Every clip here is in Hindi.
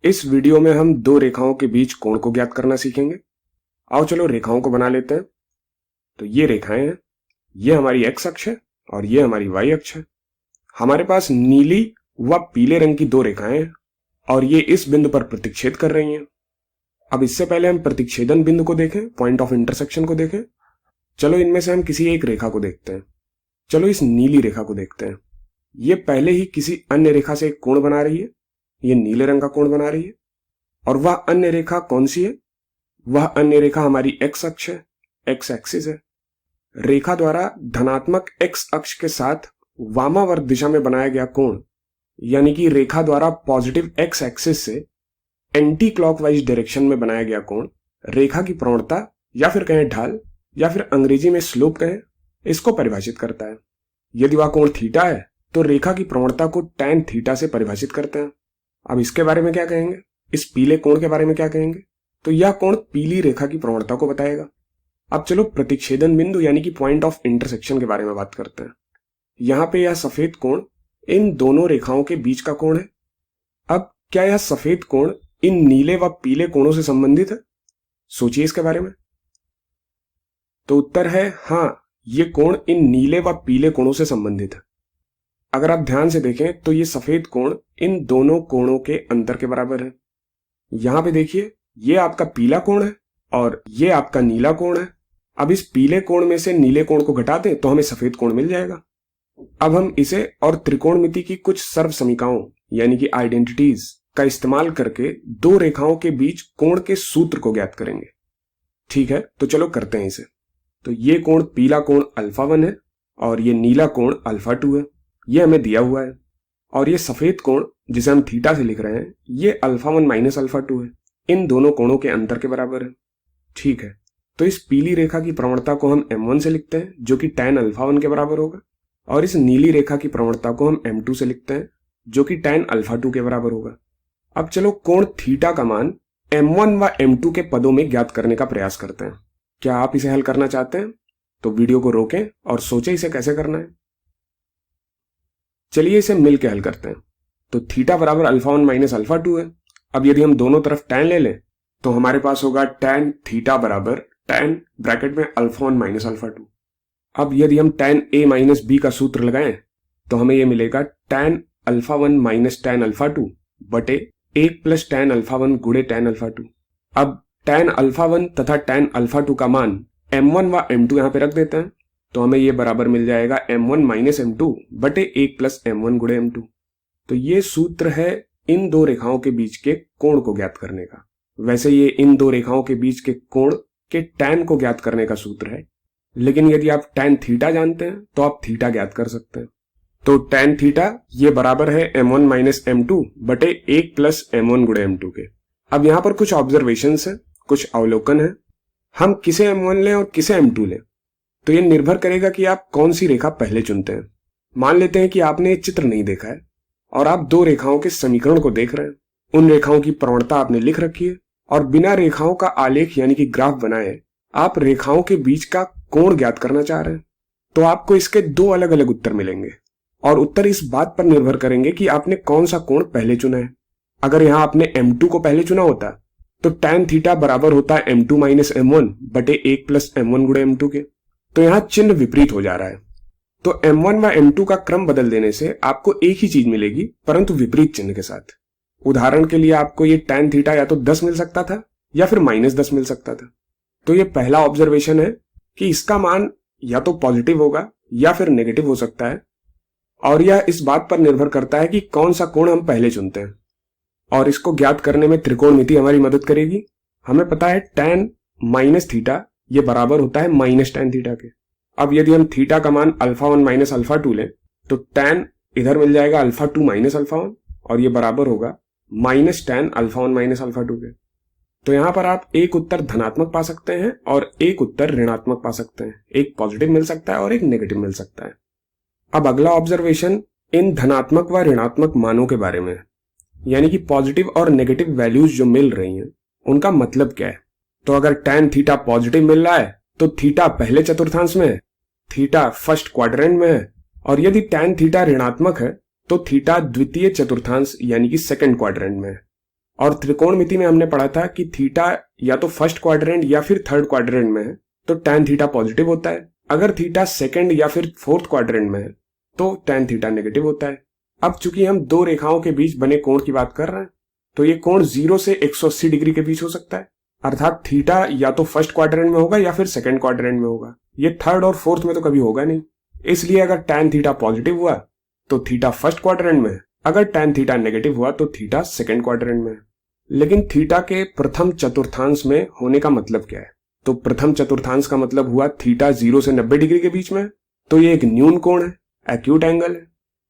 इस वीडियो में हम दो रेखाओं के बीच कोण को ज्ञात करना सीखेंगे। आओ चलो रेखाओं को बना लेते हैं। तो ये रेखाएं हैं, ये हमारी एक्स अक्ष है और ये हमारी वाई अक्ष है। हमारे पास नीली व पीले रंग की दो रेखाएं हैं और ये इस बिंदु पर प्रतिच्छेद कर रही हैं। अब इससे पहले हम प्रतिच्छेदन बिंदु को देखें, पॉइंट ऑफ इंटरसेक्शन को देखें। चलो इनमें से हम किसी एक रेखा को देखते हैं। चलो इस नीली रेखा को देखते हैं। ये पहले ही किसी अन्य रेखा से एक कोण बना रही है, ये नीले रंग का कोण बना रही है। और वह अन्य रेखा कौन सी है? वह अन्य रेखा हमारी एक्स अक्ष है, एक्स एक्सिस है। रेखा द्वारा धनात्मक एक्स अक्ष के साथ वामावर्त दिशा में बनाया गया कोण, यानी कि रेखा द्वारा पॉजिटिव एक्स एक्सिस से एंटी क्लॉकवाइज डायरेक्शन में बनाया गया कोण, रेखा की प्रवणता या फिर कहें ढाल या फिर अंग्रेजी में स्लोप कहें, इसको परिभाषित करता है। यदि वह कोण थीटा है तो रेखा की प्रवणता को टैन थीटा से परिभाषित करते हैं। अब इसके बारे में क्या कहेंगे? इस पीले कोण के बारे में क्या कहेंगे? तो यह कोण पीली रेखा की प्रवणता को बताएगा। अब चलो प्रतिच्छेदन बिंदु यानी कि पॉइंट ऑफ इंटरसेक्शन के बारे में बात करते हैं। यहां पे यह सफेद कोण इन दोनों रेखाओं के बीच का कोण है। अब क्या यह सफेद कोण इन नीले व पीले कोणों से संबंधित है? सोचिए इसके बारे में। तो उत्तर है हां, ये कोण इन नीले व पीले कोणों से संबंधित है। अगर आप ध्यान से देखें तो ये सफेद कोण इन दोनों कोणों के अंतर के बराबर है। यहां पे देखिए, ये आपका पीला कोण है और ये आपका नीला कोण है। अब इस पीले कोण में से नीले कोण को घटा दें तो हमें सफेद कोण मिल जाएगा। अब हम इसे और त्रिकोणमिति की कुछ सर्व समीकाओं यानी कि आइडेंटिटीज का इस्तेमाल करके दो रेखाओं के बीच कोण के सूत्र को ज्ञात करेंगे। ठीक है, तो चलो करते हैं इसे। तो ये कोण पीला कोण अल्फा 1 है और ये नीला कोण अल्फा 2 है, ये हमें दिया हुआ है। और ये सफेद कोण जिसे हम थीटा से लिख रहे हैं, ये अल्फा 1 माइनस अल्फा 2 है, इन दोनों कोणों के अंतर के बराबर है। ठीक है, तो इस पीली रेखा की प्रवणता को हम m1 से लिखते हैं जो कि tan अल्फा 1 के बराबर होगा, और इस नीली रेखा की प्रवणता को हम m2 से लिखते हैं जो कि tan अल्फा 2 के बराबर होगा। अब चलो कोण थीटा का मान m1 व m2 के पदों में ज्ञात करने का प्रयास करते हैं। क्या आप इसे हल करना चाहते हैं? तो वीडियो को रोकें और सोचें इसे कैसे करना है। चलिए इसे मिलकर हल करते हैं। तो थीटा बराबर अल्फा 1 माइनस अल्फा 2 है। अब यदि हम दोनों तरफ tan ले लें तो हमारे पास होगा tan थीटा बराबर tan ब्रैकेट में अल्फा 1 माइनस अल्फा 2। अब यदि हम tan a माइनस b का सूत्र लगाएं तो हमें यह मिलेगा tan alpha 1 minus tan alpha 2 बटे 1 प्लस tan अल्फा 1 गुणे tan अल्फा 2। अब tan अल्फा 1 तथा tan अल्फा 2 का मान m1 व m2 यहां पे रख देते हैं तो हमें यह बराबर मिल जाएगा m1 माइनस m2 बटे 1 प्लस m1 गुणे m2। तो ये सूत्र है इन दो रेखाओं के बीच के कोण को ज्ञात करने का। वैसे ये इन दो रेखाओं के बीच के कोण के टैन को ज्ञात करने का सूत्र है, लेकिन यदि आप टैन थीटा जानते हैं तो आप थीटा ज्ञात कर सकते हैं। तो टैन थीटा ये बराबर है m1 माइनस m2 बटे 1 प्लस m1 गुणे m2 के। अब यहां पर कुछ ऑब्जर्वेशन है, कुछ अवलोकन है। हम किसे m1 लें और किसे m2 लें तो ये निर्भर करेगा कि आप कौन सी रेखा पहले चुनते हैं। मान लेते हैं कि आपने ये चित्र नहीं देखा है और आप दो रेखाओं के समीकरण को देख रहे हैं। उन रेखाओं की प्रवणता आपने लिख रखी है और बिना रेखाओं का आलेख यानी कि ग्राफ बनाए आप रेखाओं के बीच का कोण ज्ञात करना चाह रहे हैं। तो आपको इसके दो अलग अलग उत्तर मिलेंगे और उत्तर इस बात पर निर्भर करेंगे कि आपने कौन सा कोण पहले चुना है। अगर यहां आपने m2 को पहले चुना होता तो tan थीटा बराबर होता है m2 माइनस m1 बटे 1 प्लस m1 गुणे m2 के। तो यहां चिन्ह विपरीत हो जा रहा है। तो m1 व m2 का क्रम बदल देने से आपको एक ही चीज मिलेगी परंतु विपरीत चिन्ह के साथ। उदाहरण के लिए आपको ये tan थीटा या तो 10 मिल सकता था या फिर -10 मिल सकता था। तो ये पहला ऑब्जर्वेशन है कि इसका मान या तो पॉजिटिव होगा या फिर नेगेटिव हो सकता है, और यह इस बात पर निर्भर करता है कि कौन सा कोण हम पहले चुनते हैं। और इसको ज्ञात करने में त्रिकोणमिति हमारी मदद करेगी। हमें पता है tan माइनस थीटा ये बराबर होता है माइनस tan थीटा के। अब यदि हम थीटा का मान अल्फा 1 माइनस अल्फा 2 लें तो tan इधर मिल जाएगा अल्फा 2 माइनस अल्फा 1 और ये बराबर होगा minus tan alpha 1 minus alpha 2 के। तो यहां पर आप एक उत्तर धनात्मक पा सकते हैं और एक उत्तर ऋणात्मक पा सकते हैं। एक पॉजिटिव मिल सकता है और एक नेगेटिव मिल सकता है। अब अगला ऑब्जर्वेशन इन धनात्मक व ऋणात्मक मानों के बारे में है, यानी कि पॉजिटिव और नेगेटिव वैल्यूज जो मिल रही हैं उनका मतलब क्या है। तो अगर tan थीटा पॉजिटिव मिल रहा है तो थीटा पहले चतुर्थांश में है, थीटा फर्स्ट क्वाड्रेंट में है, और यदि tan थीटा ऋणात्मक है तो थीटा द्वितीय चतुर्थांश यानी कि सेकंड क्वाड्रेंट में है। और त्रिकोणमिति में हमने पढ़ा था कि थीटा या तो फर्स्ट क्वाड्रेंट या फिर थर्ड क्वाड्रेंट में है तो tan थीटा पॉजिटिव होता है, अगर थीटा सेकंड या फिर फोर्थ क्वाड्रेंट में है तो tan थीटा नेगेटिव होता है। अब चूंकि हम दो रेखाओं के बीच बने कोण की बात कर रहे हैं तो ये कोण 0 से 180 डिग्री के बीच हो सकता है, अर्थात थीटा या तो फर्स्ट क्वाड्रेंट में होगा या फिर सेकंड क्वाड्रेंट में होगा, ये थर्ड और फोर्थ में तो कभी होगा नहीं। इसलिए अगर tan थीटा पॉजिटिव हुआ तो थीटा फर्स्ट क्वाड्रेंट में है, अगर tan थीटा नेगेटिव हुआ तो थीटा सेकंड क्वाड्रेंट में है। लेकिन थीटा के प्रथम चतुर्थांश में होने का मतलब क्या है? तो प्रथम चतुर्थांश का मतलब हुआ थीटा 0 से 90 डिग्री के बीच में, तो ये एक न्यून कोण है, एक्यूट एंगल है।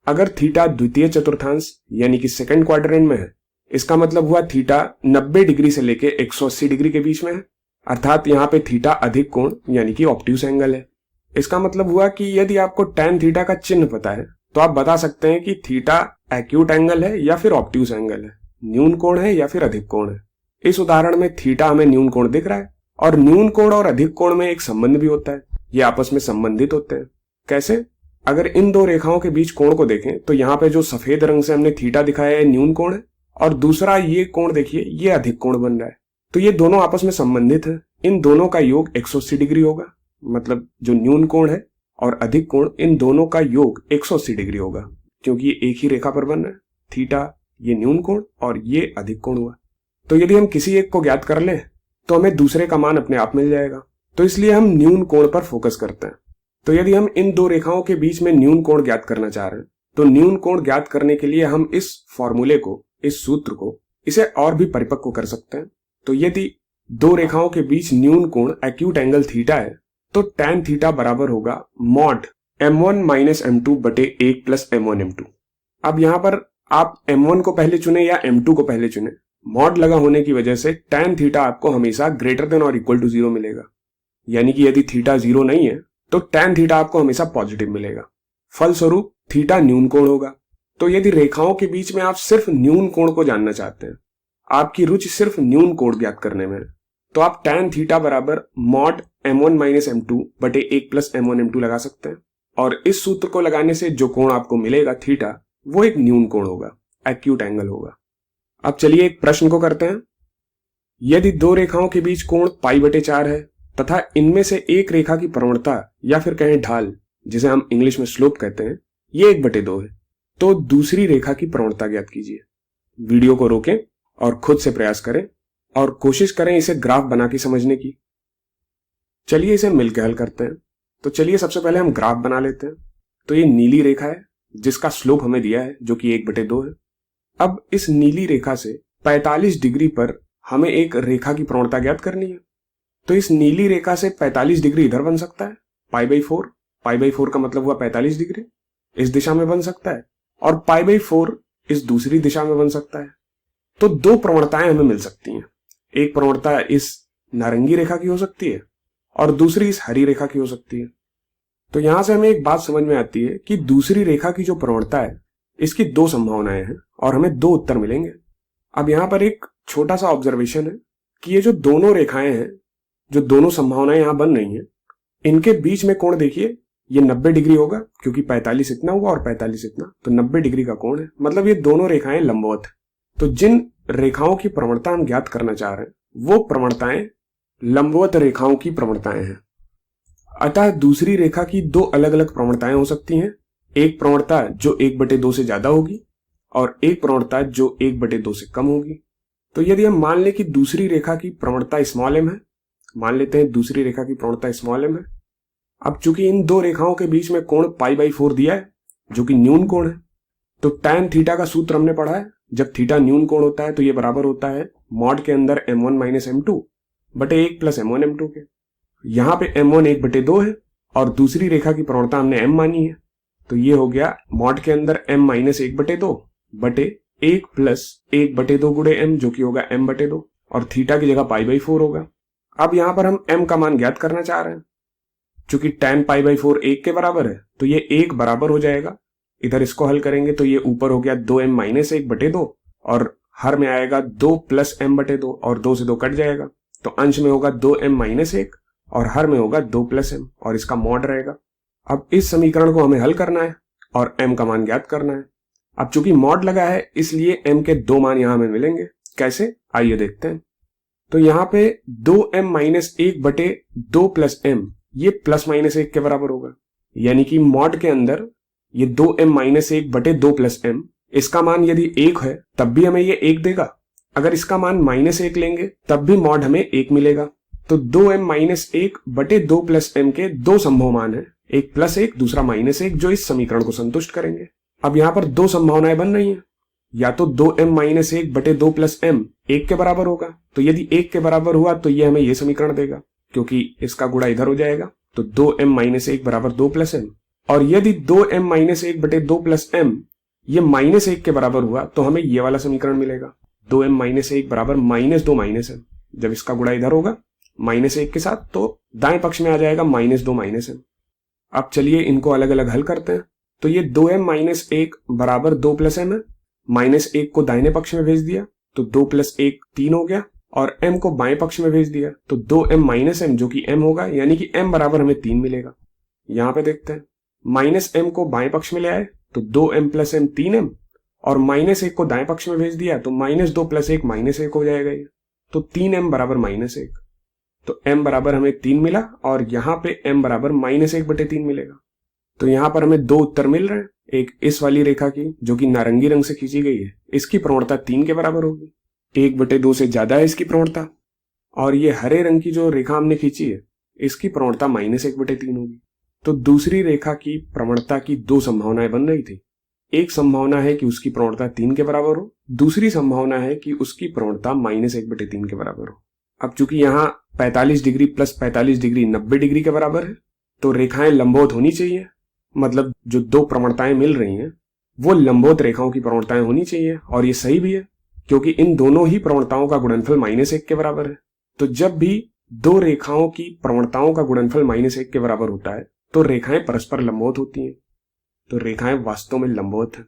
अगर थीटा द्वितीय चतुर्थांश यानी कि सेकंड क्वाड्रेंट में है, इसका मतलब हुआ थीटा 90 डिग्री से लेके 180 डिग्री के बीच में है, अर्थात यहाँ पे थीटा अधिक कोण यानी कि ऑब्ट्यूस एंगल है। इसका मतलब हुआ कि यदि आपको tan थीटा का चिन्ह पता है तो आप बता सकते हैं कि थीटा एक्यूट एंगल है या फिर ऑब्ट्यूस एंगल है, न्यून कोण है या फिर अधिक कोण है। इस उदाहरण में थीटा हमें न्यून कोण दिख रहा है और न्यून कोण और अधिक कोण में एक संबंध भी होता है, ये आपस में संबंधित होते हैं। कैसे? अगर इन दो रेखाओं के बीच कोण को देखें तो यहाँ पे जो सफेद रंग से हमने थीटा दिखाया है न्यून कोण है और दूसरा ये कोण देखिए ये अधिक कोण बन रहा है, तो ये दोनों आपस में संबंधित है। इन दोनों का योग 180 डिग्री होगा, मतलब जो न्यून कोण है और अधिक कोण इन दोनों का योग 180 डिग्री होगा, क्योंकि ये एक ही रेखा पर बन रहा है। थीटा ये न्यून कोण और ये अधिक कोण हुआ। तो यदि हम किसी एक को ज्ञात कर लें तो हमें दूसरे का मान अपने आप मिल जाएगा, तो इसलिए हम न्यून कोण पर फोकस करते हैं। तो यदि हम इन दो रेखाओं के बीच में न्यून कोण ज्ञात करना चाह रहे हैं तो न्यून कोण ज्ञात करने के लिए हम इस फॉर्मूले को, इस सूत्र को, इसे और भी परिपक्व कर सकते हैं। तो यदि दो रेखाओं के बीच न्यून कोण एक्यूट एंगल थीटा है तो tan थीटा बराबर होगा मॉड m1 माइनस m2 बटे 1 प्लस m1 m2। अब यहां पर आप m1 को पहले चुने या m2 को पहले चुने, मॉड लगा होने की वजह से tan थीटा आपको हमेशा ग्रेटर देन और इक्वल टू 0 मिलेगा, यानी कि यदि थीटा 0 नहीं है तो tan थीटा आपको हमेशा पॉजिटिव मिलेगा, फलस्वरूप थीटा न्यून कोण होगा। तो यदि रेखाओं के बीच में आप सिर्फ न्यून कोण को जानना चाहते हैं, आपकी रुचि सिर्फ न्यून कोण ज्ञात करने में है, तो आप tan थीटा बराबर मॉड m1 माइनस m2 बटे 1 प्लस m1 m2 लगा सकते हैं और इस सूत्र को लगाने से जो कोण आपको मिलेगा थीटा, वो एक न्यून कोण होगा, एक्यूट एंगल होगा। अब चलिए एक प्रश्न को करते हैं। यदि दो रेखाओं के बीच कोण पाई बटे 4 है तथा इनमें से एक रेखा की प्रवणता या फिर कहें ढाल, जिसे हम इंग्लिश में स्लोप कहते हैं, ये 1/2 है, तो दूसरी रेखा की प्रवणता ज्ञात कीजिए। वीडियो को रोकें और खुद से प्रयास करें और कोशिश करें इसे ग्राफ बना के समझने की। चलिए इसे मिलकर हल करते हैं। तो चलिए सबसे पहले हम ग्राफ बना लेते हैं। तो ये नीली रेखा है जिसका स्लोप हमें दिया है जो कि 1/2 है। अब इस नीली रेखा से 45 डिग्री पर हमें एक रेखा की प्रवणता ज्ञात करनी है। तो इस नीली रेखा से 45 डिग्री इधर बन सकता है, π/4, π/4 का मतलब हुआ 45 डिग्री, इस दिशा में बन सकता है, और π/4 इस दूसरी दिशा में बन सकता है। तो दो प्रवणताएं हमें मिल सकती हैं, एक प्रवणता इस नारंगी रेखा की हो सकती है और दूसरी इस हरी रेखा की हो सकती है। तो यहां से हमें एक बात समझ में आती है कि दूसरी रेखा की जो प्रवणता है इसकी दो संभावनाएं हैं और हमें दो उत्तर मिलेंगे। अब यहां पर एक छोटा सा ऑब्जर्वेशन है कि ये जो दोनों रेखाएं हैं, जो दोनों संभावनाएं यहां बन रही हैं, इनके बीच में कोण देखिए, ये 90 डिग्री होगा क्योंकि 45 इतना हुआ और 45 इतना, तो 90 डिग्री का कोण है, मतलब ये दोनों रेखाएं लंबवत है। तो जिन रेखाओं की प्रवणता हम ज्ञात करना चाह रहे हैं वो प्रवणताएं लंबवत रेखाओं की प्रवणताएं हैं। अतः दूसरी रेखा की दो अलग अलग प्रवणताएं हो सकती हैं, एक प्रवणता जो 1/2 से ज्यादा होगी और एक प्रवणता जो 1/2 से कम होगी। तो यदि हम मान लें कि दूसरी रेखा की प्रवणता स्मॉल m है, मान लेते हैं दूसरी रेखा की प्रवणता स्मॉल m है। अब चूंकि इन दो रेखाओं के बीच में कोण π/4 दिया है जो कि न्यून कोण है, तो tan थीटा का सूत्र हमने पढ़ा है, जब थीटा न्यून कोण होता है तो ये बराबर होता है मॉड के अंदर m1 माइनस m2 बटे 1 प्लस m1 m2 के। यहाँ पे m1 1/2 है और दूसरी रेखा की प्रवणता हमने m मानी है, तो ये हो गया मॉड के अंदर m माइनस 1/2 बटे 1 प्लस 1/2 गुणे m जो कि होगा m/2 और थीटा की जगह π/4 होगा। अब यहाँ पर हम m का मान ज्ञात करना चाह रहे हैं, चूंकि tan π/4 1 के बराबर है तो ये 1 बराबर हो जाएगा। इधर इसको हल करेंगे तो ये ऊपर हो गया 2m माइनस 1/2 और हर में आएगा 2 प्लस m/2 और 2 से 2 कट जाएगा, तो अंश में होगा 2m माइनस 1 और हर में होगा 2 प्लस m और इसका मॉड रहेगा। अब इस समीकरण को हमें हल करना है और m का मान ज्ञात करना है। अब चूंकि मॉड लगा है इसलिए m के दो मान यहां हमें मिलेंगे, कैसे, आइए देखते हैं। तो यहाँ पे 2m-1 बटे 2 प्लस m, ये प्लस माइनस 1 के बराबर होगा। यानी कि मॉड के अंदर ये 2m-1 बटे 2 प्लस m, इसका मान यदि 1 है तब भी हमें ये 1 देगा। अगर इसका मान -1 लेंगे तब भी मॉड हमें 1 मिलेगा। तो 2m-1 बटे 2 प्लस m के दो संभव मान है, एक +1 दूसरा -1, जो इस समीकरण को संतुष्ट करेंगे। अब यहाँ पर दो संभावनाएं बन रही हैं, या तो 2m-1 बटे 2 प्लस m 1 के बराबर होगा, तो यदि 1 के बराबर हुआ तो ये हमें ये समीकरण देगा, क्योंकि इसका गुणा इधर हो जाएगा। तो 2m-1 बराबर 2 प्लस m, और यदि 2m-1 बटे 2 प्लस m ये -1 के बराबर हुआ तो हमें ये वाला समीकरण मिलेगा, 2m-1 बराबर -2 m। जब इसका गुणा इधर होगा -1 के साथ तो दाएं पक्ष में आ जाएगा -2 m। अब चलिए इनको अलग अलग हल करते हैं। तो ये 2m-1 बराबर 2 प्लस m है, -1 को दाहिने पक्ष में भेज दिया तो 2 प्लस 1 3 हो गया, और m को बाएं पक्ष में भेज दिया तो 2m-m जो कि m होगा, यानी कि m बराबर हमें 3 मिलेगा। यहाँ पे देखते हैं, -m को बाएं पक्ष में ले आए तो 2m प्लस m 3m, और -1 को दाएं पक्ष में भेज दिया तो -2 प्लस 1 -1 हो जाएगा ये, तो 3m बराबर -1। तो m बराबर हमें 3 मिला, और यहाँ पे m बराबर -1 बटे 3 मिलेगा। तो यहाँ पर हमें दो उत्तर मिल रहे हैं। एक इस वाली रेखा की जो कि नारंगी रंग से खींची गई है, इसकी प्रवणता 3 के बराबर होगी, 1/2 से ज्यादा है इसकी प्रवणता। और ये हरे रंग की जो रेखा हमने खींची है, इसकी प्रवणता -1/3 होगी। तो दूसरी रेखा की प्रवणता की दो संभावनाएं बन रही थी। एक संभावना है कि उसकी प्रवणता 3 के बराबर हो, दूसरी संभावना है कि उसकी प्रवणता -1/3 के बराबर हो। अब चूंकि यहाँ 45 डिग्री प्लस 45 डिग्री 90 डिग्री के बराबर है, तो रेखाएं लंबवत होनी चाहिए। मतलब जो दो प्रवणताएं मिल रही हैं वो लंबवत रेखाओं की प्रवणताएं होनी चाहिए, और ये सही भी है क्योंकि इन दोनों ही प्रवणताओं का गुणनफल -1 के बराबर है। तो जब भी दो रेखाओं की प्रवणताओं का गुणनफल -1 के बराबर होता है तो रेखाएं परस्पर लंबवत होती हैं। तो रेखाएं वास्तव में लंबवत हैं।